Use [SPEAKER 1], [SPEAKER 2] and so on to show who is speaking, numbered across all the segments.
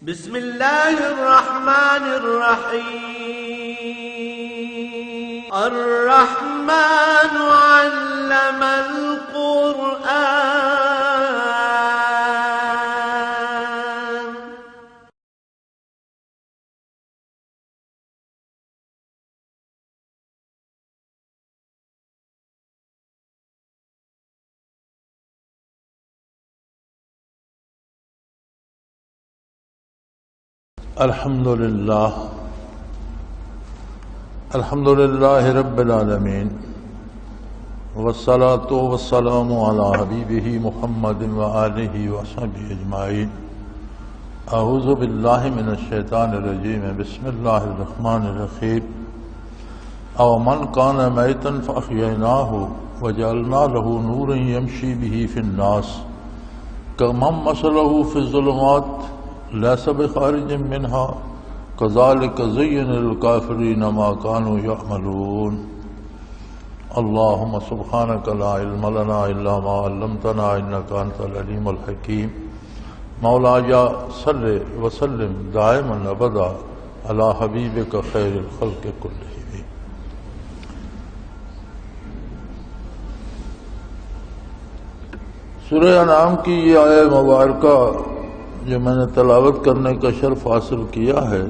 [SPEAKER 1] بسم الله الرحمن الرحيم الرحمن علم القرآن
[SPEAKER 2] الحمد لله رب العالمين والصلاة والسلام على حبيبه محمد وآله وصحبه أجمعين. أعوذ بالله من الشيطان الرجيم. بسم الله الرحمن الرحيم. أو من كان ميتا فأحييناه وجعلنا له نورا يمشي به في الناس كمن مثله في الظلمات ليس بخارج منها كذلك زين للكافرين ما كانوا يعملون. اللهم سبحانك لا علم لنا إلا ما علمتنا إنك أنت العليم الحكيم. مولاي صل وسلم دائما أبدا على حبيبك خير الخلق كلهم. سورہ انعام کی یہ آیہ مبارکہ جو میں نے تلاوت کرنے کا شرف حاصل کیا ہے،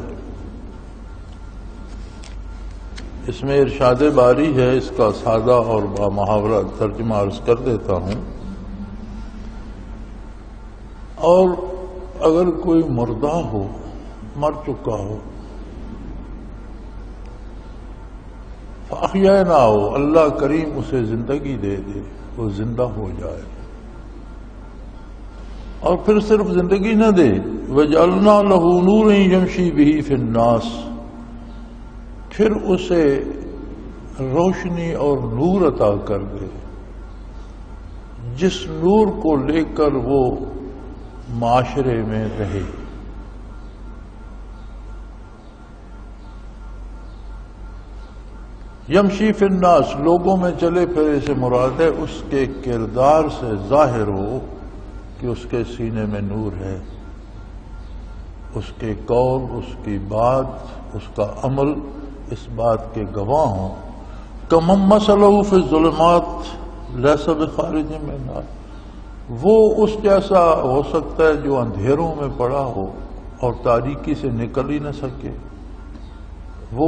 [SPEAKER 2] اس میں ارشاد باری ہے. اس کا سادہ اور بامحاورہ ترجمہ عرض کر دیتا ہوں. اور اگر کوئی مردہ ہو، مر چکا ہو، فاحیینا ہو، اللہ کریم اسے زندگی دے دے، وہ زندہ ہو جائے. اور پھر صرف زندگی نہ دے، وَجَعَلْنَا لَهُ نُورًا يَمْشِي بِهِ فِي النَّاسِ، پھر اسے روشنی اور نور عطا کر دے، جس نور کو لے کر وہ معاشرے میں رہے. یمشی فی الناس، لوگوں میں چلے پھرے سے مراد ہے اس کے کردار سے ظاہر ہو کہ اس کے سینے میں نور ہے، اس کے قول، اس کی بات، اس کا عمل اس بات کے گواہ ہوں. کمن مثلہ فی الظلمات لیس بخارج منہا، وہ اس جیسا ہو سکتا ہے جو اندھیروں میں پڑا ہو اور تاریکی سے نکل ہی نہ سکے. وہ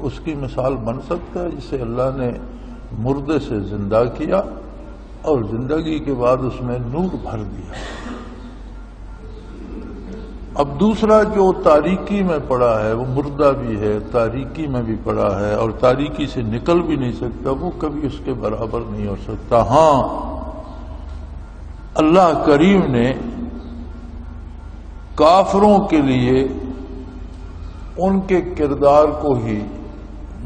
[SPEAKER 2] اس کی مثال بن سکتا ہے جسے اللہ نے مردے سے زندہ کیا اور زندگی کے بعد اس میں نور بھر دیا. اب دوسرا جو تاریکی میں پڑا ہے، وہ مردہ بھی ہے، تاریکی میں بھی پڑا ہے اور تاریکی سے نکل بھی نہیں سکتا، وہ کبھی اس کے برابر نہیں ہو سکتا. ہاں، اللہ کریم نے کافروں کے لیے ان کے کردار کو ہی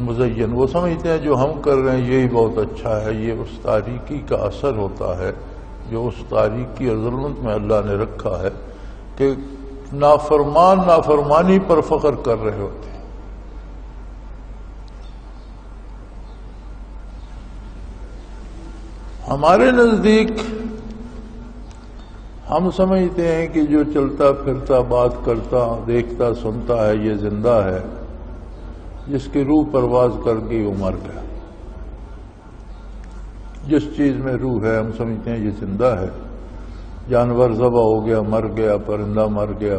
[SPEAKER 2] مزین، وہ سمجھتے ہیں جو ہم کر رہے ہیں یہی بہت اچھا ہے، یہ اس تاریکی کا اثر ہوتا ہے جو اس تاریکی اور ظلمت میں اللہ نے رکھا ہے کہ نافرمان نافرمانی پر فخر کر رہے ہوتے ہیں. ہمارے نزدیک ہم سمجھتے ہیں کہ جو چلتا پھرتا بات کرتا دیکھتا سنتا ہے یہ زندہ ہے، جس کی روح پرواز کر گئی وہ مر گیا. جس چیز میں روح ہے ہم سمجھتے ہیں یہ زندہ ہے. جانور ذبح ہو گیا، مر گیا، پرندہ مر گیا.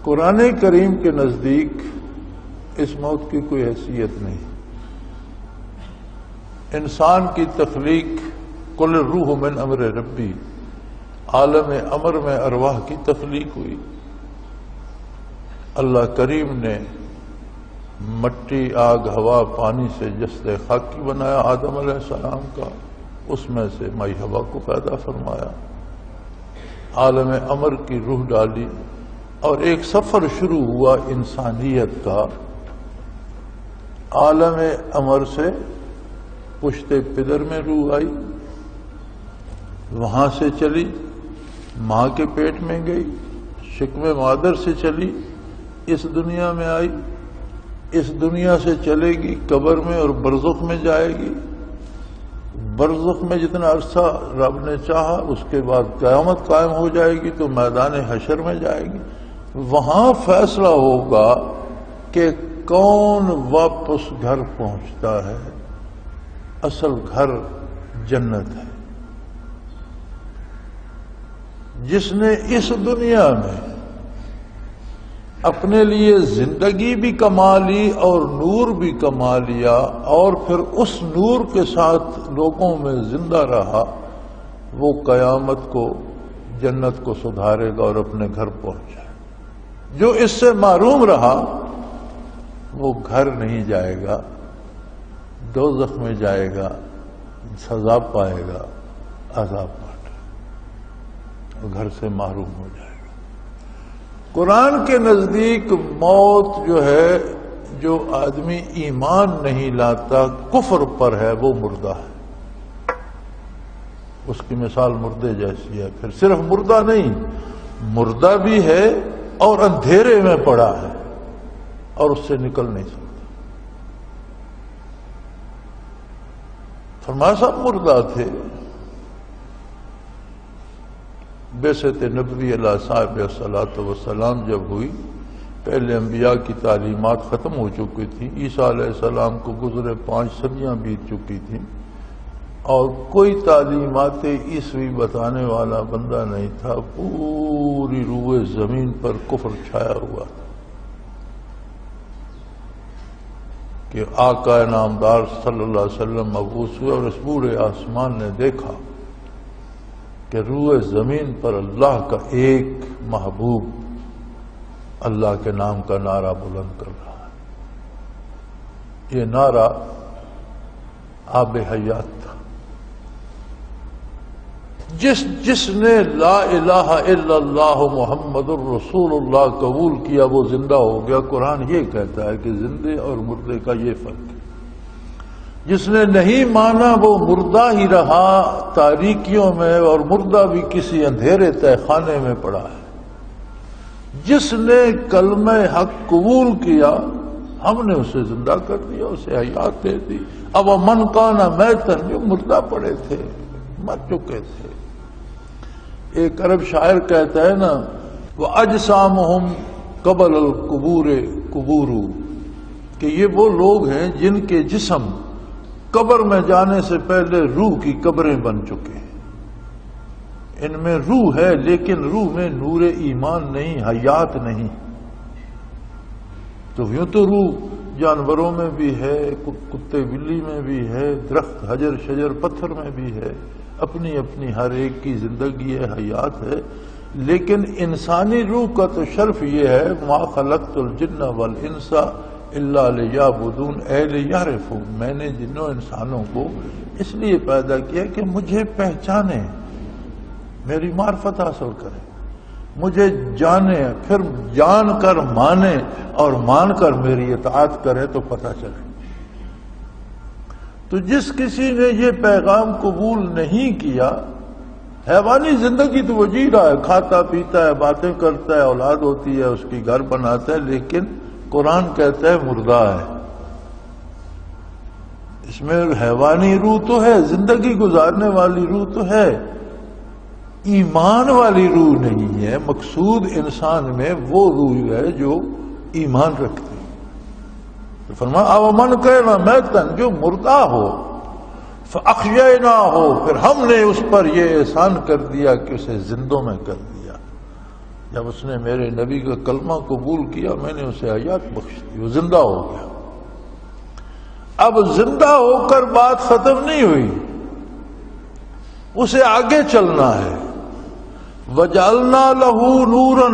[SPEAKER 2] قرآن کریم کے نزدیک اس موت کی کوئی حیثیت نہیں. انسان کی تخلیق قل الروح من امر ربی، عالم امر میں ارواح کی تخلیق ہوئی. اللہ کریم نے مٹی، آگ، ہوا، پانی سے جسد خاکی بنایا آدم علیہ السلام کا، اس میں سے مائی ہوا کو پیدا فرمایا، عالم امر کی روح ڈالی اور ایک سفر شروع ہوا انسانیت کا. عالم امر سے پشت پدر میں روح آئی، وہاں سے چلی ماں کے پیٹ میں گئی، شکم مادر سے چلی اس دنیا میں آئی، اس دنیا سے چلے گی قبر میں اور برزخ میں جائے گی. برزخ میں جتنا عرصہ رب نے چاہا، اس کے بعد قیامت قائم ہو جائے گی تو میدان حشر میں جائے گی، وہاں فیصلہ ہوگا کہ کون واپس گھر پہنچتا ہے۔ اصل گھر جنت ہے۔ جس نے اس دنیا میں اپنے لیے زندگی بھی کما لی اور نور بھی کما لیا، اور پھر اس نور کے ساتھ لوگوں میں زندہ رہا، وہ قیامت کو جنت کو سدھارے گا اور اپنے گھر پہنچ جائے۔ جو اس سے محروم رہا وہ گھر نہیں جائے گا، دوزخ میں جائے گا، سزا پائے گا، عذاب پائے گا، گھر سے محروم ہو جائے گا۔ قرآن کے نزدیک موت جو ہے، جو آدمی ایمان نہیں لاتا، کفر پر ہے، وہ مردہ ہے۔ اس کی مثال مردے جیسی ہے۔ پھر صرف مردہ نہیں، مردہ بھی ہے اور اندھیرے میں پڑا ہے اور اس سے نکل نہیں سکتا۔ فرمایا صاحب مردہ تھے۔ بعثت نبوی علیہ صاحب الصلاۃ والسلام جب ہوئی، پہلے انبیاء کی تعلیمات ختم ہو چکی تھی، عیسیٰ علیہ السلام کو گزرے 5 صدیاں بیت چکی تھیں، اور کوئی تعلیمات عیسوی بتانے والا بندہ نہیں تھا۔ پوری روئے زمین پر کفر چھایا ہوا تھا کہ آقا نامدار صلی اللہ علیہ وسلم مبعوث ہوئے، اور اس پورے آسمان نے دیکھا کہ روئے زمین پر اللہ کا ایک محبوب اللہ کے نام کا نعرہ بلند کر رہا ہے۔ یہ نعرہ آب حیات تھا۔ جس نے لا الہ الا اللہ محمد الرسول اللہ قبول کیا وہ زندہ ہو گیا۔ قرآن یہ کہتا ہے کہ زندے اور مردے کا یہ فرق ہے۔ جس نے نہیں مانا وہ مردہ ہی رہا تاریکیوں میں، اور مردہ بھی کسی اندھیرے تہ خانے میں پڑا ہے۔ جس نے کلمہ حق قبول کیا ہم نے اسے زندہ کر دیا، اسے حیات دے دی۔ اب من کان میتن، جو مردہ پڑے تھے، مر چکے تھے۔ ایک عرب شاعر کہتا ہے نا، وَأَجْسَامُهُمْ قَبْلَ الْقُبُورِ قُبُورُ، کہ یہ وہ لوگ ہیں جن کے جسم قبر میں جانے سے پہلے روح کی قبریں بن چکے ہیں۔ ان میں روح ہے لیکن روح میں نور ایمان نہیں، حیات نہیں۔ تو یوں تو روح جانوروں میں بھی ہے، کتے بلی میں بھی ہے، درخت حجر شجر پتھر میں بھی ہے، اپنی اپنی ہر ایک کی زندگی ہے، حیات ہے۔ لیکن انسانی روح کا تو شرف یہ ہے، ما خلقت الجن والانس الا لیعبدون، اے لیعرفون، میں نے جنوں انسانوں کو اس لیے پیدا کیا کہ مجھے پہچانے، میری معرفت حاصل کرے، مجھے جانے، پھر جان کر مانے، اور مان کر میری اطاعت کرے تو پتہ چلے۔ تو جس کسی نے یہ پیغام قبول نہیں کیا، حیوانی زندگی تو وہ جی رہا ہے، کھاتا پیتا ہے، باتیں کرتا ہے، اولاد ہوتی ہے، اس کی گھر بناتا ہے، لیکن قرآن کہتا ہے مردہ ہے۔ اس میں حیوانی روح تو ہے، زندگی گزارنے والی روح تو ہے، ایمان والی روح نہیں ہے۔ مقصود انسان میں وہ روح ہے جو ایمان رکھتی ہے۔ تو فرمایا اومن کہنا میتن، جو مردہ ہو، فاحیینا ہو، پھر ہم نے اس پر یہ احسان کر دیا کہ اسے زندوں میں کر دیا۔ جب اس نے میرے نبی کا کلمہ قبول کیا میں نے اسے حیات بخش دی، وہ زندہ ہو گیا۔ اب زندہ ہو کر بات ختم نہیں ہوئی، اسے آگے چلنا ہے۔ وَجَعَلْنَا لَهُ نُورًا،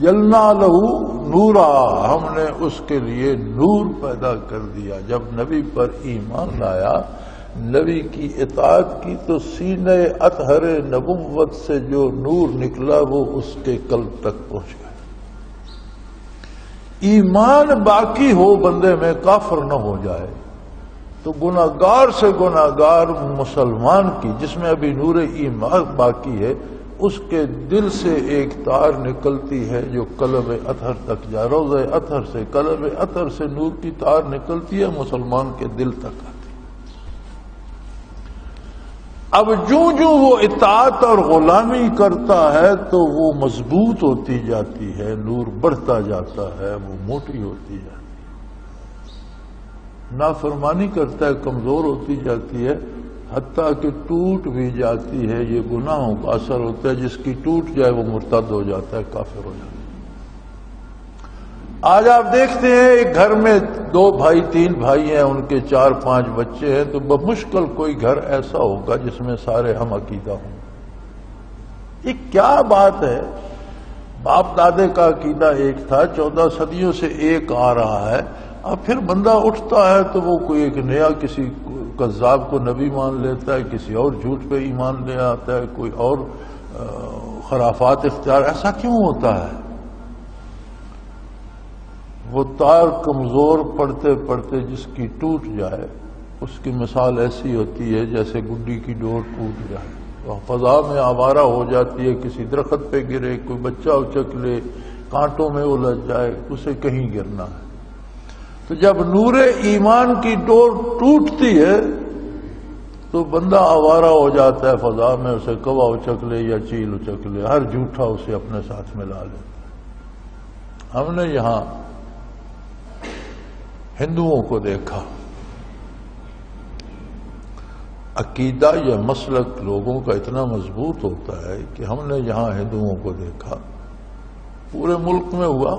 [SPEAKER 2] جلنا لہو نورا، ہم نے اس کے لیے نور پیدا کر دیا۔ جب نبی پر ایمان لایا، نبی کی اطاعت کی، تو سینہ اطہر نبوت سے جو نور نکلا وہ اس کے قلب تک پہنچ گیا۔ ایمان باقی ہو بندے میں، کافر نہ ہو جائے، تو گناہگار سے گناہگار مسلمان کی، جس میں ابھی نور ایمان باقی ہے، اس کے دل سے ایک تار نکلتی ہے جو قلب اطہر تک جا، روضہ اطہر سے، قلب اطہر سے نور کی تار نکلتی ہے، مسلمان کے دل تک آتی۔ اب جو وہ اطاعت اور غلامی کرتا ہے تو وہ مضبوط ہوتی جاتی ہے، نور بڑھتا جاتا ہے، وہ موٹی ہوتی جاتی ہے۔ نافرمانی کرتا ہے، کمزور ہوتی جاتی ہے، حتیٰ کہ ٹوٹ بھی جاتی ہے۔ یہ گناہوں کا اثر ہوتا ہے، جس کی ٹوٹ جائے وہ مرتد ہو جاتا ہے، کافر ہو جاتا ہے۔ آج آپ دیکھتے ہیں ایک گھر میں 2 بھائی 3 بھائی ہیں، ان کے 4-5 بچے ہیں، تو بمشکل کوئی گھر ایسا ہوگا جس میں سارے ہم عقیدہ ہوں۔ یہ کیا بات ہے؟ باپ دادے کا عقیدہ ایک تھا، 14 صدیوں سے ایک آ رہا ہے۔ اب پھر بندہ اٹھتا ہے تو وہ کوئی ایک نیا کسی کذاب کو نبی مان لیتا ہے، کسی اور جھوٹ پہ ایمان لے آتا ہے، کوئی اور خرافات اختیار۔ ایسا کیوں ہوتا ہے؟ وہ تار کمزور پڑتے پڑتے جس کی ٹوٹ جائے، اس کی مثال ایسی ہوتی ہے جیسے گڈی کی ڈور ٹوٹ جائے، وہ فضا میں آوارہ ہو جاتی ہے، کسی درخت پہ گرے، کوئی بچہ اچک لے، کانٹوں میں الجھ جائے، اسے کہیں گرنا ہے۔ تو جب نور ایمان کی ڈور ٹوٹتی ہے تو بندہ آوارہ ہو جاتا ہے فضا میں، اسے کوا اچک لے یا چیل اچک لے، ہر جھوٹا اسے اپنے ساتھ ملا لیتا ہے۔ ہم نے یہاں ہندوؤں کو دیکھا، عقیدہ یا مسلک لوگوں کا اتنا مضبوط ہوتا ہے کہ ہم نے یہاں ہندوؤں کو دیکھا، پورے ملک میں ہوا،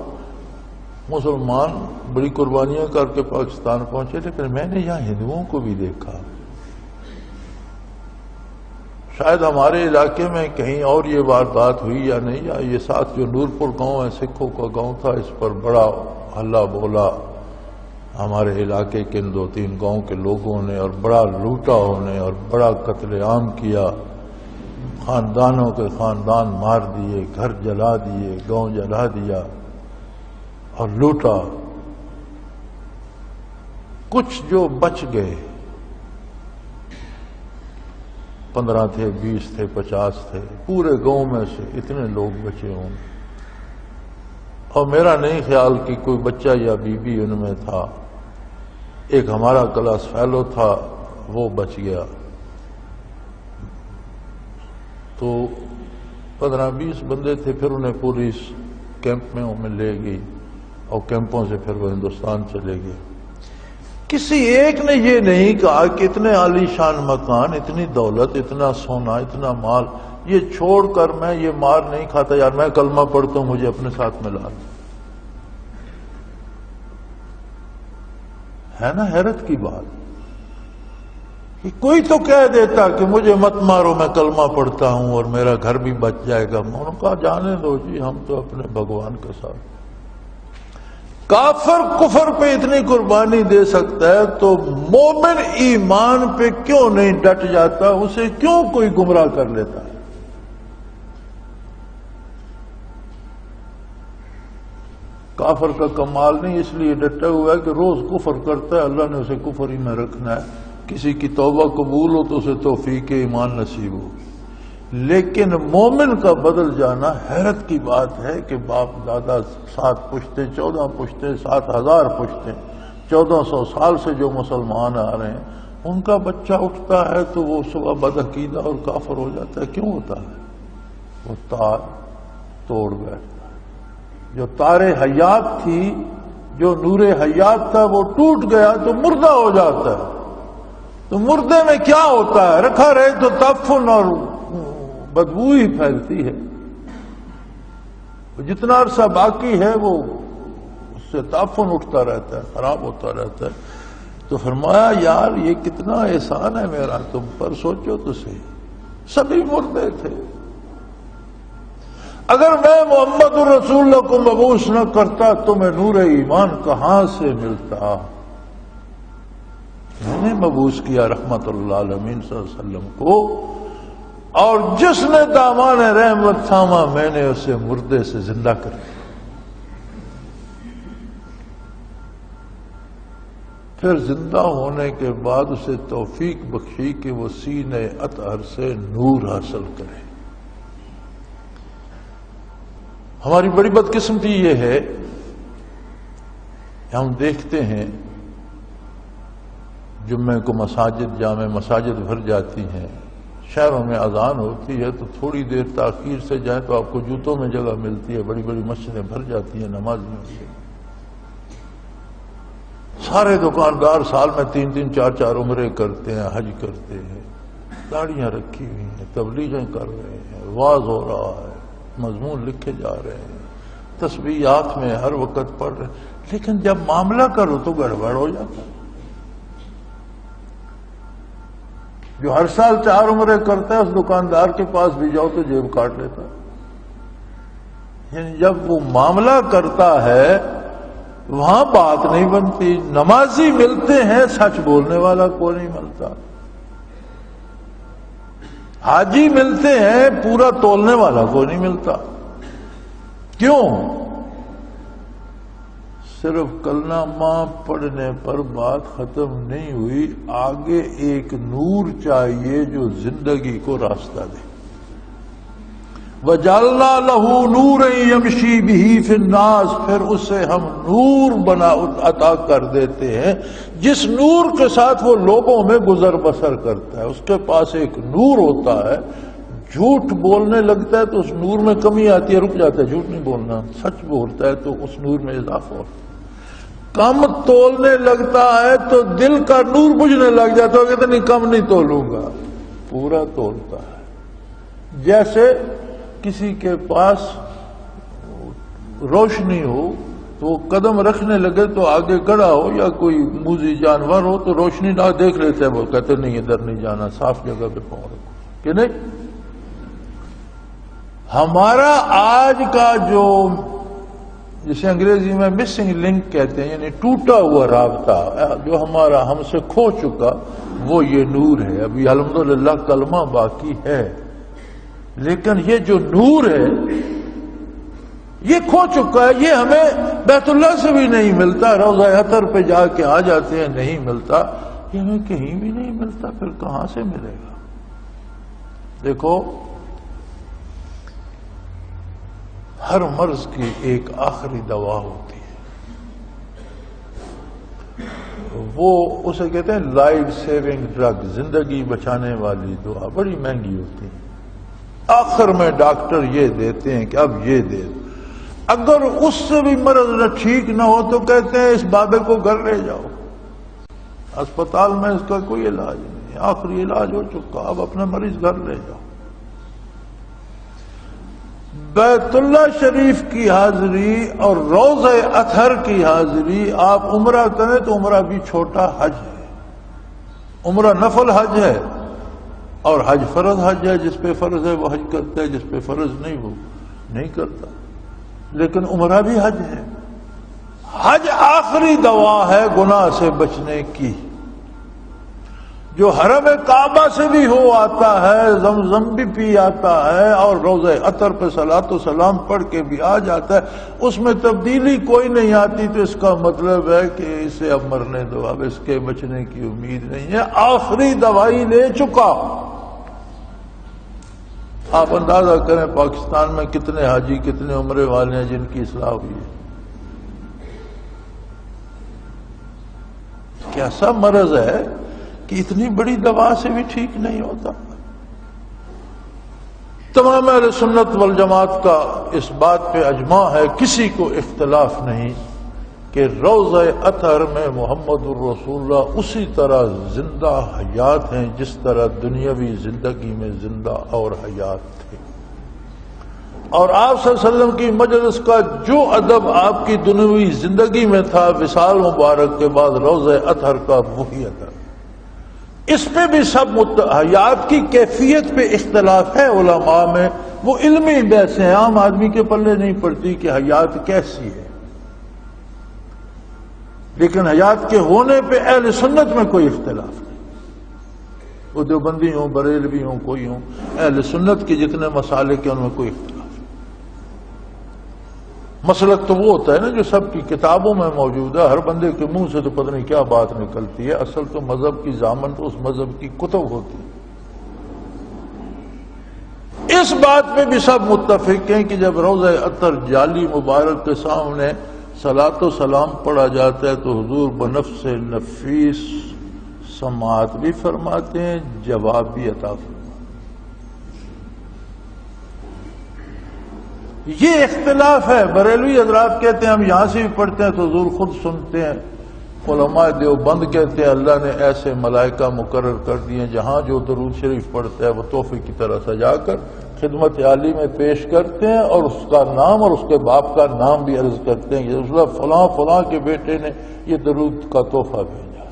[SPEAKER 2] مسلمان بڑی قربانیاں کر کے پاکستان پہنچے، لیکن میں نے یہاں ہندوؤں کو بھی دیکھا۔ شاید ہمارے علاقے میں کہیں اور یہ واردات ہوئی یا نہیں، یا یہ ساتھ جو نورپور گاؤں ہے سکھوں کا گاؤں تھا، اس پر بڑا ہلا بولا ہمارے علاقے کے 2-3 گاؤں کے لوگوں نے، اور بڑا لوٹا انہیں، اور بڑا قتل عام کیا، خاندانوں کے خاندان مار دیے، گھر جلا دیے، گاؤں جلا دیا اور لوٹا۔ کچھ جو بچ گئے، 15 تھے، 20 تھے، 50 تھے، پورے گاؤں میں سے اتنے لوگ بچے ہوں، اور میرا نہیں خیال کہ کوئی بچہ یا بی بی ان میں تھا۔ ایک ہمارا کلاس فیلو تھا، وہ بچ گیا۔ تو 15-20 بندے تھے، پھر انہیں پولیس کیمپ میں لے گئی، اور کیمپوں سے پھر وہ ہندوستان چلے گئے۔ کسی ایک نے یہ نہیں کہا کہ اتنے عالی شان مکان، اتنی دولت، اتنا سونا، اتنا مال، یہ چھوڑ کر میں یہ مار نہیں کھاتا، یار میں کلمہ پڑھتا ہوں، مجھے اپنے ساتھ ملا دو۔ ہے نا حیرت کی بات کہ کوئی تو کہہ دیتا کہ مجھے مت مارو، میں کلمہ پڑھتا ہوں اور میرا گھر بھی بچ جائے گا۔ میں نے کہا جانے دو جی، ہم تو اپنے بھگوان کے ساتھ۔ کافر کفر پہ اتنی قربانی دے سکتا ہے تو مومن ایمان پہ کیوں نہیں ڈٹ جاتا؟ اسے کیوں کوئی گمراہ کر لیتا ہے؟ کافر کا کمال نہیں اس لیے ڈٹا ہوا ہے کہ روز کفر کرتا ہے، اللہ نے اسے کفر ہی میں رکھنا ہے، کسی کی توبہ قبول ہو تو اسے توفیق ایمان نصیب ہو۔ لیکن مومن کا بدل جانا حیرت کی بات ہے کہ باپ دادا 7 پشتے 14 پشتے 7000 پشتے 1400 سال سے جو مسلمان آ رہے ہیں، ان کا بچہ اٹھتا ہے تو وہ صبح بدعقیدہ اور کافر ہو جاتا ہے۔ کیوں ہوتا ہے؟ وہ تار توڑ بیٹھتا ہے، جو تار حیات تھی، جو نور حیات تھا، وہ ٹوٹ گیا تو مردہ ہو جاتا ہے۔ تو مردے میں کیا ہوتا ہے؟ رکھا رہے تو تعفن اور بدبو ہی پھیلتی ہے، جتنا عرصہ باقی ہے وہ اس سے تعفن اٹھتا رہتا ہے، خراب ہوتا رہتا ہے۔ تو فرمایا یار یہ کتنا احسان ہے میرا تم پر، سوچو تو صحیح، سبھی مردے تھے۔ اگر میں محمد الرسول اللہ کو مبعوث نہ کرتا تو میں نور ایمان کہاں سے ملتا؟ میں نے مبعوث کیا رحمت اللہ عالمین صلی اللہ علیہ وسلم کو، اور جس نے دامان رحمت تھاما میں نے اسے مردے سے زندہ کر دیا۔ پھر زندہ ہونے کے بعد اسے توفیق بخشی کہ وہ سینے اطہر سے نور حاصل کرے۔ ہماری بڑی بدقسمتی یہ ہے کہ ہم دیکھتے ہیں جمعے کو مساجد جامع مساجد بھر جاتی ہیں، شہروں میں اذان ہوتی ہے تو تھوڑی دیر تاخیر سے جائیں تو آپ کو جوتوں میں جگہ ملتی ہے، بڑی بڑی مسجدیں بھر جاتی ہیں نمازیوں سے۔ سارے دکاندار سال میں 3 4 عمرے کرتے ہیں، حج کرتے ہیں، داڑیاں رکھی ہوئی ہیں، تبلیغیں کر رہے ہیں، واعظ ہو رہا ہے، مضمون لکھے جا رہے ہیں، تسبیحات میں ہر وقت پڑھ رہے ہیں، لیکن جب معاملہ کرو تو گڑبڑ ہو جاتا ہے۔ جو ہر سال 4 عمرے کرتا ہے اس دکاندار کے پاس بھی جاؤ تو جیب کاٹ لیتا ہے۔ یعنی جب وہ معاملہ کرتا ہے وہاں بات نہیں بنتی۔ نمازی ملتے ہیں، سچ بولنے والا کوئی نہیں ملتا۔ حاجی ملتے ہیں، پورا تولنے والا کوئی نہیں ملتا۔ کیوں؟ صرف کلمہ پڑھنے پر بات ختم نہیں ہوئی، آگے ایک نور چاہیے جو زندگی کو راستہ دے۔ وَجَعَلْنَا لَهُ نُورًا يَمْشِي بِهِ فِي النَّاسِ، پھر اسے ہم نور عطا کر دیتے ہیں جس نور کے ساتھ وہ لوگوں میں گزر بسر کرتا ہے۔ اس کے پاس ایک نور ہوتا ہے، جھوٹ بولنے لگتا ہے تو اس نور میں کمی آتی ہے، رک جاتا ہے، جھوٹ نہیں بولنا، سچ بولتا ہے تو اس نور میں اضافہ ہوتا ہے۔ کم تولنے لگتا ہے تو دل کا نور بجھنے لگ جاتا ہے، کہتے نہیں کم نہیں تولوں گا، پورا تولتا ہے۔ جیسے کسی کے پاس روشنی ہو تو وہ قدم رکھنے لگے تو آگے کھڑا ہو یا کوئی موذی جانور ہو تو روشنی نہ دیکھ لیتے ہیں، وہ کہتے نہیں ادھر نہیں جانا، صاف جگہ پہ پاؤں رکھو، کہ نہیں؟ ہمارا آج کا جو جسے انگریزی میں مسنگ لنک کہتے ہیں، یعنی ٹوٹا ہوا رابطہ جو ہمارا ہم سے کھو چکا، وہ یہ نور ہے۔ ابھی الحمدللہ کلمہ باقی ہے، لیکن یہ جو نور ہے یہ کھو چکا ہے۔ یہ ہمیں بیت اللہ سے بھی نہیں ملتا، روضہ اطہر پہ جا کے آ جاتے ہیں، نہیں ملتا، یہ ہمیں کہیں بھی نہیں ملتا، پھر کہاں سے ملے گا؟ دیکھو، ہر مرض کی ایک آخری دوا ہوتی ہے، وہ اسے کہتے ہیں لائف سیونگ ڈرگ، زندگی بچانے والی دعا، بڑی مہنگی ہوتی ہے۔ آخر میں ڈاکٹر یہ دیتے ہیں کہ اب یہ دے دو، اگر اس سے بھی مرض نہ ٹھیک نہ ہو تو کہتے ہیں اس بابے کو گھر لے جاؤ، اسپتال میں اس کا کوئی علاج نہیں، آخری علاج ہو چکا، اب اپنا مریض گھر لے جاؤ۔ بیت اللہ شریف کی حاضری اور روضہ اطہر کی حاضری، آپ عمرہ کریں تو عمرہ بھی چھوٹا حج ہے، عمرہ نفل حج ہے اور حج فرض حج ہے، جس پہ فرض ہے وہ حج کرتا ہے، جس پہ فرض نہیں وہ نہیں کرتا، لیکن عمرہ بھی حج ہے۔ حج آخری دوا ہے گناہ سے بچنے کی۔ جو حرم کعبہ سے بھی ہو آتا ہے، زمزم بھی پی آتا ہے اور روضہ اطہر پہ صلاۃ و سلام پڑھ کے بھی آ جاتا ہے، اس میں تبدیلی کوئی نہیں آتی، تو اس کا مطلب ہے کہ اسے اب مرنے دو، اب اس کے بچنے کی امید نہیں ہے، آخری دوائی لے چکا۔ آپ اندازہ کریں پاکستان میں کتنے حاجی، کتنے عمرے والے ہیں جن کی اصلاح ہوئی ہے۔ کیسا مرض ہے کہ اتنی بڑی دوا سے بھی ٹھیک نہیں ہوتا۔ تمام اہل سنت والجماعت کا اس بات پہ اجماع ہے، کسی کو اختلاف نہیں کہ روضہ اطہر میں محمد الرسول اللہ اسی طرح زندہ حیات ہیں جس طرح دنیاوی زندگی میں زندہ اور حیات تھے، اور آپ صلی اللہ علیہ وسلم کی مجلس کا جو ادب آپ کی دنیاوی زندگی میں تھا، وصال مبارک کے بعد روضہ اطہر کا وہی ادب۔ اس پہ بھی سب حیات کی کیفیت پہ اختلاف ہے علماء میں، وہ علمی بحث ہیں، عام آدمی کے پلے نہیں پڑتی کہ حیات کیسی ہے، لیکن حیات کے ہونے پہ اہل سنت میں کوئی اختلاف نہیں، وہ دیوبندی ہوں، بریلوی ہوں، کوئی ہوں، اہل سنت کے جتنے مسالک ہیں ان میں کوئی اختلاف نہیں۔ مسلک تو وہ ہوتا ہے نا جو سب کی کتابوں میں موجود ہے، ہر بندے کے منہ سے تو پتہ نہیں کیا بات نکلتی ہے، اصل تو مذہب کی ضامن تو اس مذہب کی کتب ہوتی ہے۔ اس بات پہ بھی سب متفق ہیں کہ جب روضہ اطہر جالی مبارک کے سامنے صلاۃ و سلام پڑھا جاتا ہے تو حضور بنفس نفیس سماعت بھی فرماتے ہیں، جواب بھی عطا فرماتے ہیں۔ یہ اختلاف ہے. بریلوی حضرات کہتے ہیں ہم یہاں سے بھی پڑھتے ہیں تو حضور خود سنتے ہیں. علماء دیوبند کہتے ہیں اللہ نے ایسے ملائکہ مقرر کر دیے جہاں جو درود شریف پڑھتا ہے وہ تحفے کی طرح سجا کر خدمت عالی میں پیش کرتے ہیں اور اس کا نام اور اس کے باپ کا نام بھی عرض کرتے ہیں کہ فلاں فلاں کے بیٹے نے یہ درود کا تحفہ بھیجا.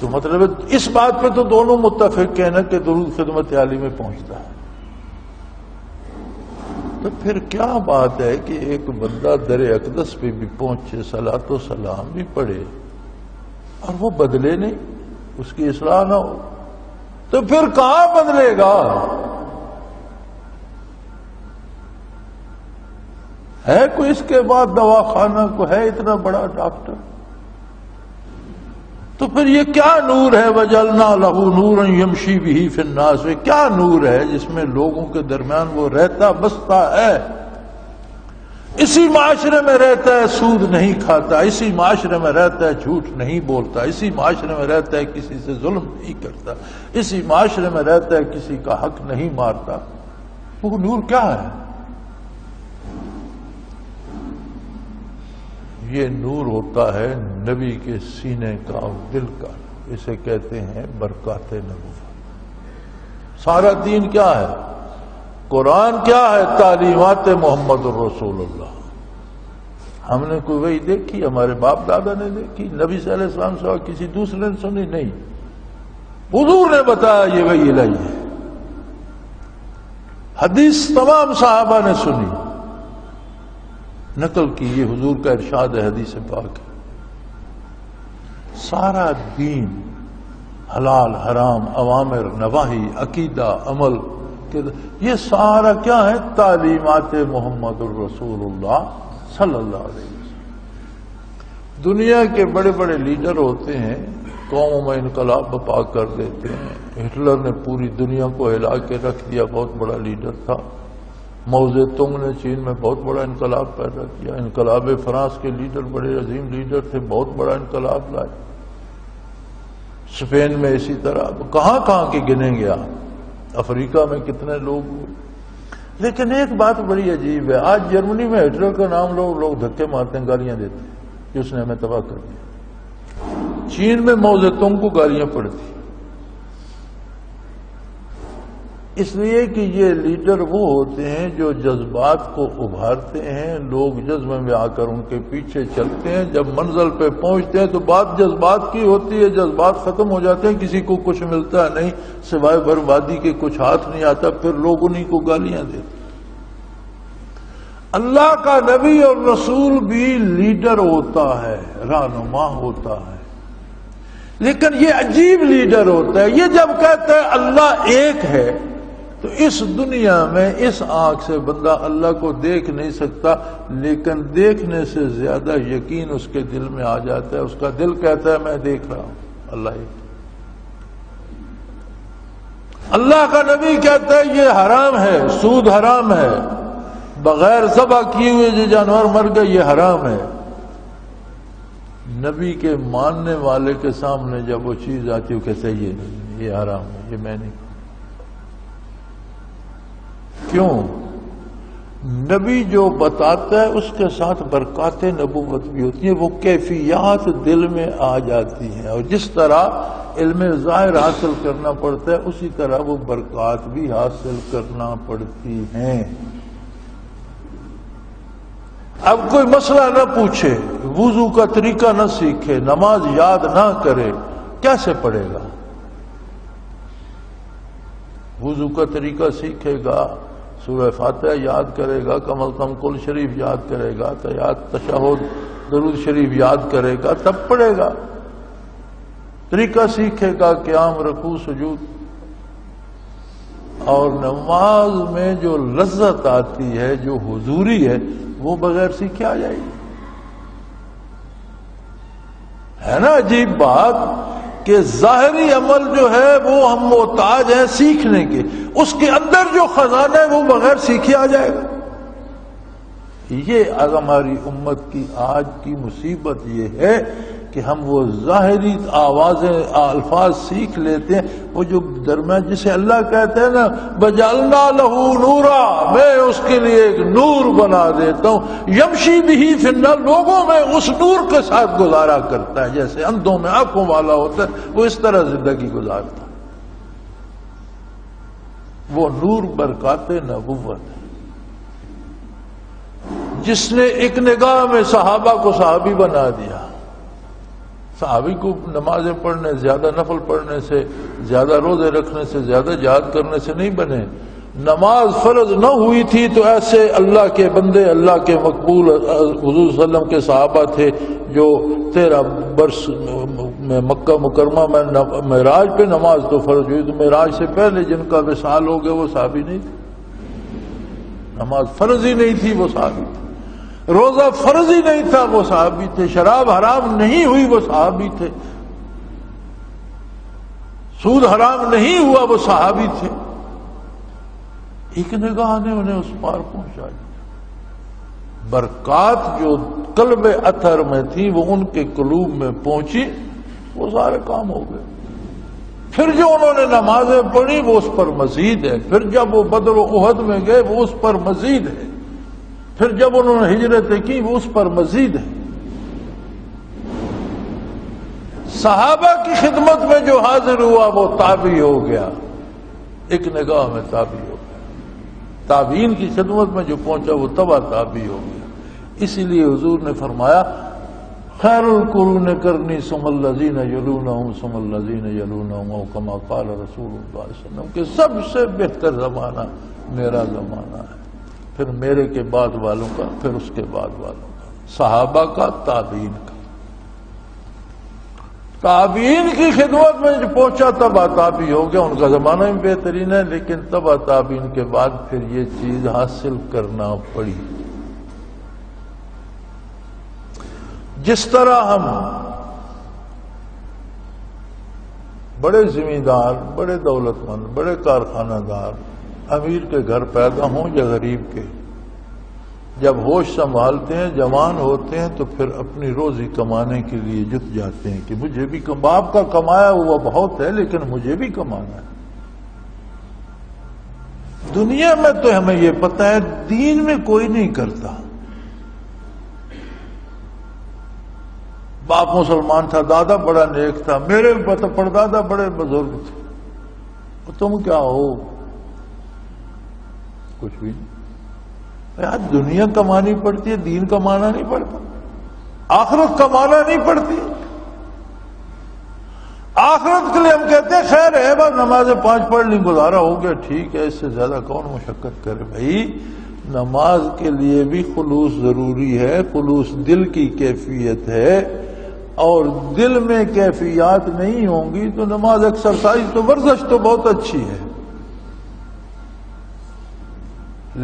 [SPEAKER 2] تو مطلب اس بات پہ تو دونوں متفق ہیں نا کہ درود خدمت عالی میں پہنچتا ہے. تو پھر کیا بات ہے کہ ایک بندہ در اقدس پہ بھی پہنچے صلاۃ و سلام بھی پڑھے اور وہ بدلے نہیں, اس کی اصلاح نہ ہو, تو پھر کہاں بدلے گا؟ ہے کوئی اس کے بعد دواخانہ کو ہے اتنا بڑا ڈاکٹر؟ تو پھر یہ کیا نور ہے؟ وَجَعَلْنَا لَهُ نُورًا يَمْشِي بِهِ فِي النَّاسِ. کیا نور ہے جس میں لوگوں کے درمیان وہ رہتا بستا ہے؟ اسی معاشرے میں رہتا ہے سود نہیں کھاتا, اسی معاشرے میں رہتا ہے جھوٹ نہیں بولتا, اسی معاشرے میں رہتا ہے کسی سے ظلم نہیں کرتا, اسی معاشرے میں رہتا ہے کسی کا حق نہیں مارتا. وہ نور کیا ہے؟ یہ نور ہوتا ہے نبی کے سینے کا اور دل کا. اسے کہتے ہیں برکات نبوت. سارا دین کیا ہے؟ قرآن کیا ہے؟ تعلیمات محمد الرسول اللہ. ہم نے کوئی وحی دیکھی؟ ہمارے باپ دادا نے دیکھی؟ نبی صلی اللہ علیہ وسلم سے کسی دوسرے نے سنی؟ نہیں, حضور نے بتایا یہ وحی الہی ہے. حدیث تمام صحابہ نے سنی, نقل کی, یہ حضور کا ارشاد ہے, حدیث پاک ہے. سارا دین حلال حرام اوامر نواہی عقیدہ عمل یہ سارا کیا ہے؟ تعلیمات محمد الرسول اللہ صلی اللہ علیہ وسلم. دنیا کے بڑے بڑے لیڈر ہوتے ہیں, قوموں میں انقلاب بپا کر دیتے ہیں. ہٹلر نے پوری دنیا کو ہلا کے رکھ دیا, بہت بڑا لیڈر تھا. ماؤ زے تونگ نے چین میں بہت بڑا انقلاب پیدا کیا. انقلاب فرانس کے لیڈر بڑے عظیم لیڈر تھے, بہت بڑا انقلاب لائے. اسپین میں اسی طرح, کہاں کہاں کے گنیں گے آپ. افریقہ میں کتنے لوگ ہوئے. لیکن ایک بات بڑی عجیب ہے, آج جرمنی میں ہٹلر کا نام لوگ دھکے مارتے ہیں, گالیاں دیتے ہیں کہ اس نے ہمیں تباہ کر دیا. چین میں ماؤ زے تونگ کو گالیاں پڑتی, اس لیے کہ یہ لیڈر وہ ہوتے ہیں جو جذبات کو ابھارتے ہیں. لوگ جذبے میں آ کر ان کے پیچھے چلتے ہیں. جب منزل پہ پہنچتے ہیں تو بات جذبات کی ہوتی ہے, جذبات ختم ہو جاتے ہیں, کسی کو کچھ ملتا نہیں سوائے بربادی کے, کچھ ہاتھ نہیں آتا. پھر لوگ انہیں کو گالیاں دیتے. اللہ کا نبی اور رسول بھی لیڈر ہوتا ہے, رہنما ہوتا ہے, لیکن یہ عجیب لیڈر ہوتا ہے. یہ جب کہتا ہے اللہ ایک ہے تو اس دنیا میں اس آنکھ سے بندہ اللہ کو دیکھ نہیں سکتا, لیکن دیکھنے سے زیادہ یقین اس کے دل میں آ جاتا ہے. اس کا دل کہتا ہے میں دیکھ رہا ہوں اللہ ایک. اللہ کا نبی کہتا ہے یہ حرام ہے, سود حرام ہے, بغیر ذبح کیے ہوئے جو جانور مر گئے یہ حرام ہے. نبی کے ماننے والے کے سامنے جب وہ چیز آتی ہے وہ کہتا ہے یہ حرام ہے, یہ میں نہیں. کیوں؟ نبی جو بتاتا ہے اس کے ساتھ برکات نبوت بھی ہوتی ہیں. وہ کیفیات دل میں آ جاتی ہیں, اور جس طرح علم ظاہر حاصل کرنا پڑتا ہے اسی طرح وہ برکات بھی حاصل کرنا پڑتی ہیں. اب کوئی مسئلہ نہ پوچھے, وضو کا طریقہ نہ سیکھے, نماز یاد نہ کرے, کیسے پڑھے گا؟ وضو کا طریقہ سیکھے گا, سورہ فاتحہ یاد کرے گا, کم از کم کل شریف یاد کرے گا, تشہد درود شریف یاد کرے گا, تب پڑھے گا. طریقہ سیکھے گا, قیام رکوع سجود. اور نماز میں جو لذت آتی ہے, جو حضوری ہے, وہ بغیر سیکھے آ جائے گی. ہے نا عجیب بات کہ ظاہری عمل جو ہے وہ ہم محتاج ہیں سیکھنے کے, اس کے اندر جو خزانہ ہے وہ بغیر سیکھے آ جائے گا. یہ ہماری امت کی آج کی مصیبت یہ ہے کہ کہ ہم وہ ظاہری آوازیں الفاظ سیکھ لیتے ہیں، وہ جو درمیان جسے اللہ کہتے ہیں نا بجعلنا لہ نورا، میں اس کے لیے ایک نور بنا دیتا ہوں، یمشی بہ فی الناس، لوگوں میں اس نور کے ساتھ گزارا کرتا ہے، جیسے اندھوں میں آنکھوں والا ہوتا ہے وہ اس طرح زندگی گزارتا ہے۔ وہ نور برکات نبوت ہے، جس نے ایک نگاہ میں صحابہ کو صحابی بنا دیا۔ صحابی کو نمازیں پڑھنے، زیادہ نفل پڑھنے سے، زیادہ روزے رکھنے سے، زیادہ جہاد کرنے سے نہیں بنے۔ نماز فرض نہ ہوئی تھی تو ایسے اللہ کے بندے، اللہ کے مقبول حضور صلی اللہ علیہ وسلم کے صحابہ تھے جو 13 برس میں مکہ مکرمہ میں معراج پہ نماز تو فرض ہوئی، تو معراج سے پہلے جن کا وصال ہو گیا وہ صحابی نہیں تھے۔ نماز فرض ہی نہیں تھی وہ صحابی تھے، روزہ فرض ہی نہیں تھا وہ صحابی تھے، شراب حرام نہیں ہوئی وہ صحابی تھے، سود حرام نہیں ہوا وہ صحابی تھے۔ ایک نگاہ نے انہیں اس پار پہنچا دیا۔ برکات جو قلب اطہر میں تھی وہ ان کے قلوب میں پہنچی، وہ سارے کام ہو گئے۔ پھر جو انہوں نے نمازیں پڑھی وہ اس پر مزید ہے، پھر جب وہ بدر و احد میں گئے وہ اس پر مزید ہے، پھر جب انہوں نے ہجرتیں کی وہ اس پر مزید ہے۔ صحابہ کی خدمت میں جو حاضر ہوا وہ تابعی ہو گیا، ایک نگاہ میں تابعی ہو گیا۔ تابعین کی خدمت میں جو پہنچا وہ تبع تابعی ہو گیا۔ اسی لیے حضور نے فرمایا خیر القرون کرنی ثم الذین یلونہم ثم الذین یلونہم، او کما قال رسول اللہ صلی اللہ علیہ وسلم کہ سب سے بہتر زمانہ میرا زمانہ ہے، پھر میرے کے بعد والوں کا، پھر اس کے بعد والوں کا، صحابہ کا، تابعین کا۔ تابعین کی خدمت میں جو پہنچا تبع تابعی ہو گیا، ان کا زمانہ بھی بہترین ہے، لیکن تبع تابعین کے بعد پھر یہ چیز حاصل کرنا پڑی۔ جس طرح ہم بڑے زمیندار، بڑے دولت مند، بڑے کارخانہ دار، امیر کے گھر پیدا ہوں یا غریب کے، جب ہوش سنبھالتے ہیں، جوان ہوتے ہیں، تو پھر اپنی روزی کمانے کے لیے جت جاتے ہیں کہ مجھے بھی باپ کا کمایا ہوا بہت ہے لیکن مجھے بھی کمانا ہے۔ دنیا میں تو ہمیں یہ پتہ ہے، دین میں کوئی نہیں کرتا۔ باپ مسلمان تھا، دادا بڑا نیک تھا، میرے پردادا بڑے بزرگ تھے، تم کیا ہو؟ کچھ بھی نہیں۔ یار دنیا کمانی پڑتی ہے، دین کمانا نہیں پڑتا، آخرت کمانا نہیں پڑتی۔ آخرت کے لیے ہم کہتے ہیں خیر ہے بس نمازیں 5 پڑھ لیں، گزارا ہو گیا، ٹھیک ہے، اس سے زیادہ کون مشقت کرے۔ بھائی نماز کے لیے بھی خلوص ضروری ہے، خلوص دل کی کیفیت ہے، اور دل میں کیفیات نہیں ہوں گی تو نماز ایکسرسائز تو ورزش تو بہت اچھی ہے،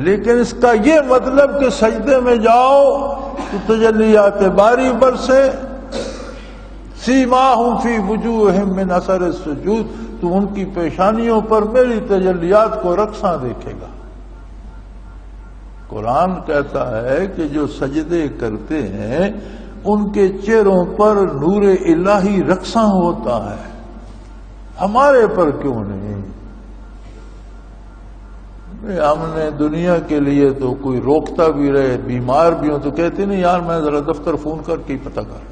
[SPEAKER 2] لیکن اس کا یہ مطلب کہ سجدے میں جاؤ تو تجلیات باری برسے، سیماہم فی وجوہہم من اثر السجود، تو ان کی پیشانیوں پر میری تجلیات کو رقصاں دیکھے گا۔ قرآن کہتا ہے کہ جو سجدے کرتے ہیں ان کے چہروں پر نور الہی رقصاں ہوتا ہے، ہمارے پر کیوں نہیں؟ ہم نے دنیا کے لیے تو کوئی روکتا بھی رہے، بیمار بھی ہوں تو کہتے نہیں یار میں ذرا دفتر فون کر کے پتہ کر